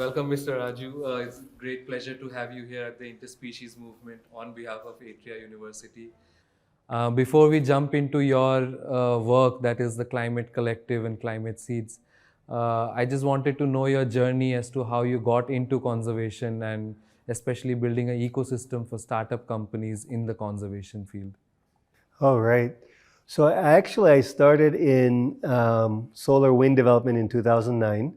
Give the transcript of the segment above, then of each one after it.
Welcome, Mr. Raju. It's a great pleasure to have you here at the Interspecies Movement on behalf of Atria University. Before we jump into your work, that is the Climate Collective and Climate Seeds, I just wanted to know your journey as to how you got into conservation and especially building an ecosystem for startup companies in the conservation field. All right. So I started in solar wind development in 2009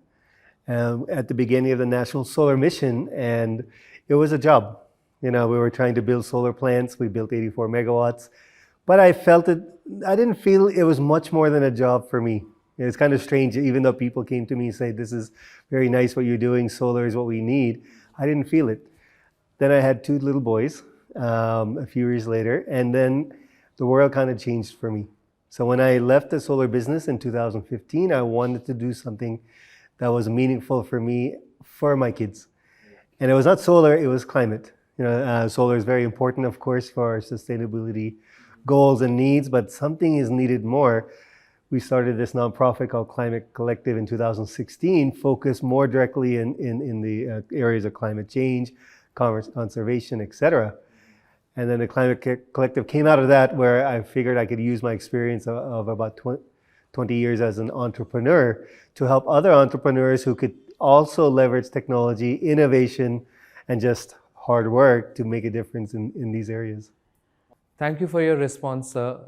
at the beginning of the National Solar Mission, and it was a job. We were trying to build solar plants. We built 84 megawatts, but I didn't feel it was much more than a job for me. It's kind of strange, even though people came to me and say, this is very nice what you're doing, solar is what we need. I didn't feel it. Then I had two little boys a few years later, and then the world kind of changed for me. So when I left the solar business in 2015, I wanted to do something that was meaningful for me, for my kids. And it was not solar, it was climate. Solar is very important, of course, for our sustainability goals and needs, but something is needed more. We started this nonprofit called Climate Collective in 2016, focused more directly in the areas of climate change, conservation, etc. And then the Climate Collective came out of that, where I figured I could use my experience of about 20 years as an entrepreneur to help other entrepreneurs who could also leverage technology, innovation, and just hard work to make a difference in these areas. Thank you for your response, sir.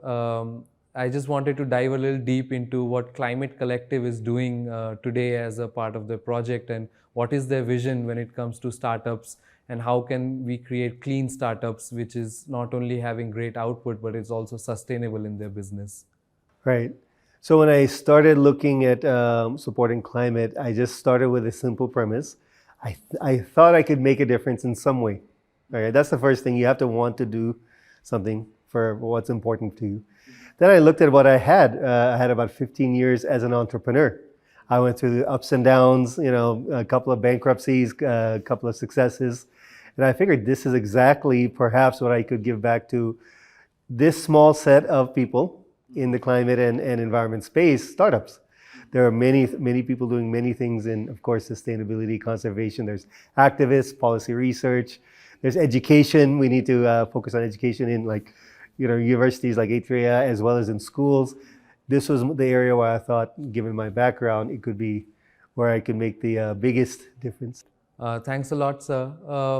I just wanted to dive a little deep into what Climate Collective is doing today as a part of the project, and what is their vision when it comes to startups, and how can we create clean startups, which is not only having great output, but it's also sustainable in their business. Right. So when I started looking at supporting climate, I just started with a simple premise. I thought I could make a difference in some way. Right? That's the first thing. You have to want to do something for what's important to you. Then I looked at what I had. I had about 15 years as an entrepreneur. I went through the ups and downs, a couple of bankruptcies, a couple of successes. And I figured this is exactly perhaps what I could give back to this small set of people in the climate and environment space, startups. There are many people doing many things in, of course, sustainability, conservation. There's activists, policy research. There's education. We need to focus on education in universities like Atria, as well as in schools. This was the area where I thought, given my background, it could be where I could make the biggest difference. Thanks a lot, sir.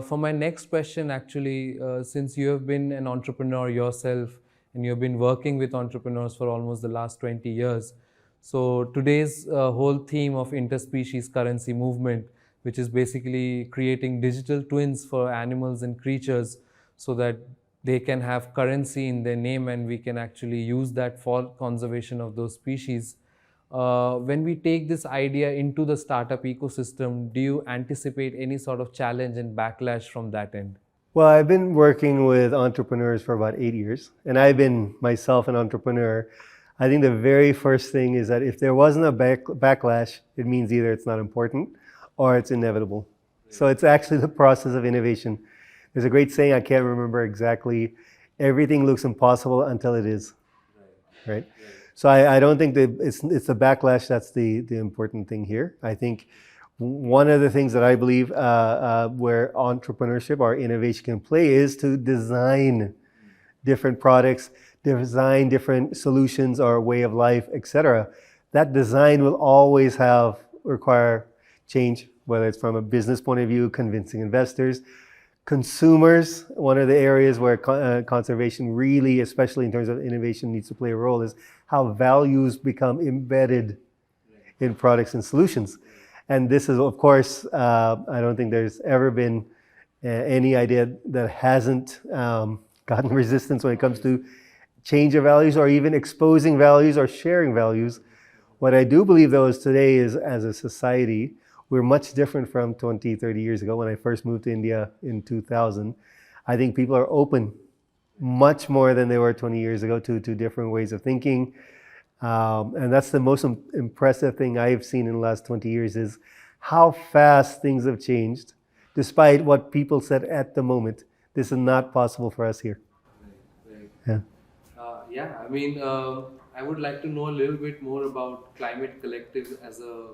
For my next question, actually, since you have been an entrepreneur yourself and you've been working with entrepreneurs for almost the last 20 years, so today's whole theme of interspecies currency movement, which is basically creating digital twins for animals and creatures so that they can have currency in their name and we can actually use that for conservation of those species. When we take this idea into the startup ecosystem, do you anticipate any sort of challenge and backlash from that end? Well, I've been working with entrepreneurs for about 8 years, and I've been myself an entrepreneur. I think the very first thing is that if there wasn't a backlash, it means either it's not important or it's inevitable. So it's actually the process of innovation. There's a great saying, I can't remember exactly, everything looks impossible until it is, right? So I don't think that it's the backlash that's the important thing here. I think one of the things that I believe where entrepreneurship or innovation can play is to design different products, design different solutions or way of life, etc. That design will always require change, whether it's from a business point of view, convincing investors, consumers. One of the areas where conservation really, especially in terms of innovation, needs to play a role is how values become embedded in products and solutions. And this is, of course, I don't think there's ever been any idea that hasn't gotten resistance when it comes to change of values or even exposing values or sharing values. What I do believe, though, is today is, as a society, we're much different from 20, 30 years ago. When I first moved to India in 2000, I think people are open much more than they were 20 years ago to different ways of thinking. And that's the most impressive thing I've seen in the last 20 years is how fast things have changed, despite what people said at the moment. This is not possible for us here. Right. Yeah. I mean, I would like to know a little bit more about Climate Collective as a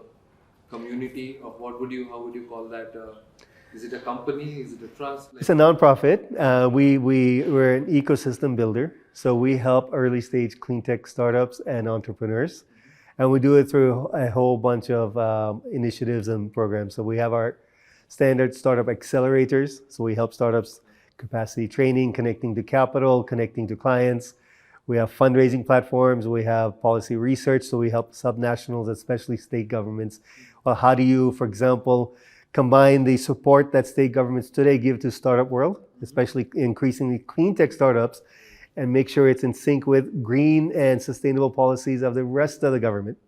community of how would you call that? Is it a company? Is it a trust? It's a nonprofit. We're an ecosystem builder. So we help early stage clean tech startups and entrepreneurs. And we do it through a whole bunch of initiatives and programs. So we have our standard startup accelerators. So we help startups capacity training, connecting to capital, connecting to clients. We have fundraising platforms. We have policy research. So we help subnationals, especially state governments. Well, how do you, for example, combine the support that state governments today give to startup world, especially increasingly clean tech startups, and make sure it's in sync with green and sustainable policies of the rest of the government.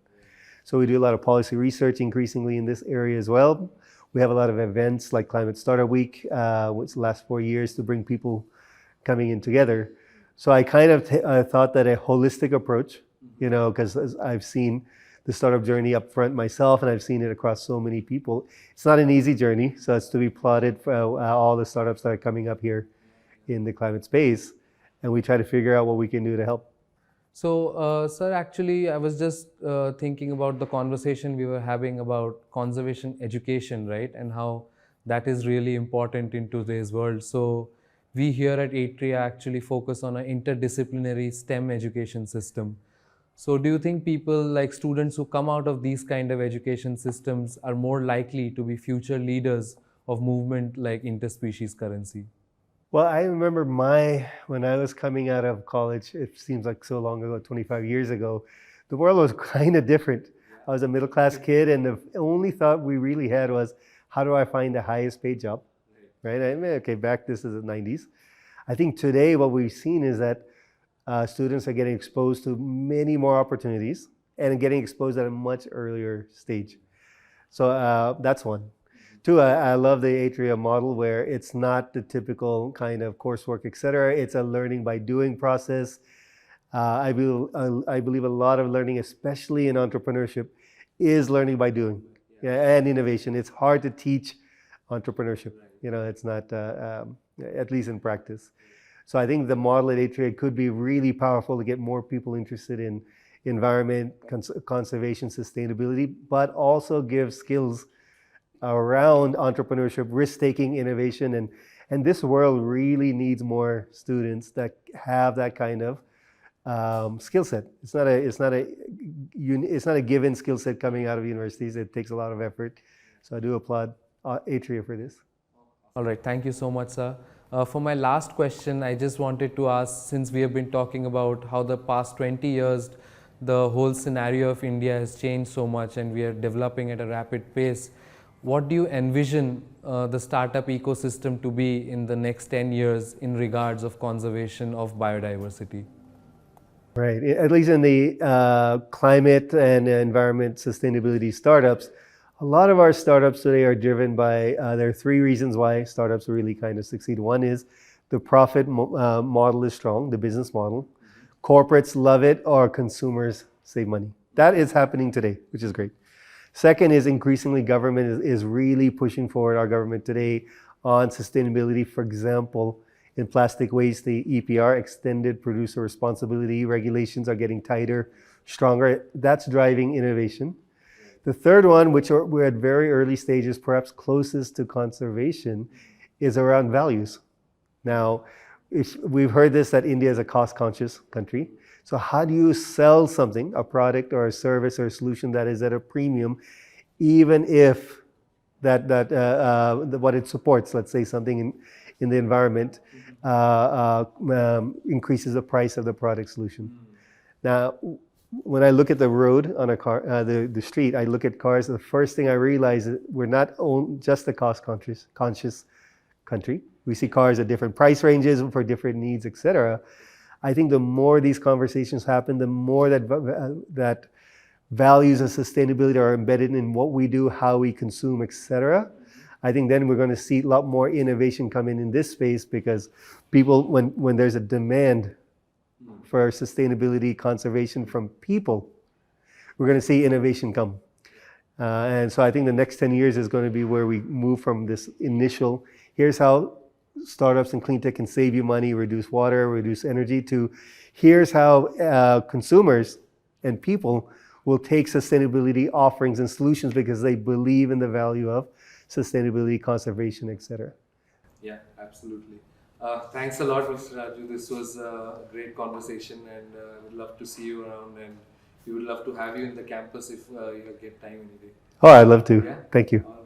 So we do a lot of policy research increasingly in this area as well. We have a lot of events like Climate Startup Week, which lasts 4 years to bring people coming in together. So I kind of thought that a holistic approach, because I've seen the startup journey up front myself, and I've seen it across so many people. It's not an easy journey, so it's to be plotted for all the startups that are coming up here in the climate space, and we try to figure out what we can do to help. So, sir, actually, I was just thinking about the conversation we were having about conservation education, right, and how that is really important in today's world. So, we here at Atria actually focus on an interdisciplinary STEM education system. So do you think people like students who come out of these kind of education systems are more likely to be future leaders of movement like interspecies currency? Well, I remember when I was coming out of college, it seems like so long ago, 25 years ago, the world was kind of different. I was a middle class kid, and the only thought we really had was, how do I find the highest paid job? Right? I mean, okay, this is the 90s. I think today what we've seen is that students are getting exposed to many more opportunities and getting exposed at a much earlier stage. So that's one. Two, I love the Atria model where it's not the typical kind of coursework, et cetera. It's a learning by doing process. I believe a lot of learning, especially in entrepreneurship, is learning by doing, and innovation. It's hard to teach entrepreneurship. It's not, at least in practice. So I think the model at Atria could be really powerful to get more people interested in environment, conservation, sustainability, but also give skills around entrepreneurship, risk-taking, innovation. And this world really needs more students that have that kind of skill set. It's not a given skill set coming out of universities. It takes a lot of effort. So I do applaud Atria for this. All right, thank you so much, sir. For my last question, I just wanted to ask, since we have been talking about how the past 20 years, the whole scenario of India has changed so much and we are developing at a rapid pace, what do you envision the startup ecosystem to be in the next 10 years in regards of conservation of biodiversity? Right, at least in the climate and environment sustainability startups, a lot of our startups today are driven by, there are three reasons why startups really kind of succeed. One is the profit model is strong, the business model. Corporates love it, or consumers save money. That is happening today, which is great. Second is increasingly government is really pushing forward, our government today, on sustainability. For example, in plastic waste, the EPR, extended producer responsibility regulations, are getting tighter, stronger. That's driving innovation. The third one, which we're at very early stages, perhaps closest to conservation, is around values. Now, we've heard this, that India is a cost-conscious country. So how do you sell something, a product or a service or a solution that is at a premium, even if what it supports, let's say something in the environment, increases the price of the product solution. Now, when I look at the road on a car, the street, I look at cars, the first thing I realize is we're not just a cost-conscious country. We see cars at different price ranges for different needs, et cetera. I think the more these conversations happen, the more that values and sustainability are embedded in what we do, how we consume, et cetera. I think then we're going to see a lot more innovation come in this space, because people, when there's a demand for sustainability, conservation from people, we're going to see innovation come. And so I think the next 10 years is going to be where we move from this initial, here's how startups and clean tech can save you money, reduce water, reduce energy, to here's how consumers and people will take sustainability offerings and solutions because they believe in the value of sustainability, conservation, etc. Yeah, absolutely. Thanks a lot, Mr. Raju. This was a great conversation, and I would love to see you around, and we would love to have you in the campus if you get time any day. Oh, I'd love to. Yeah. Thank you. All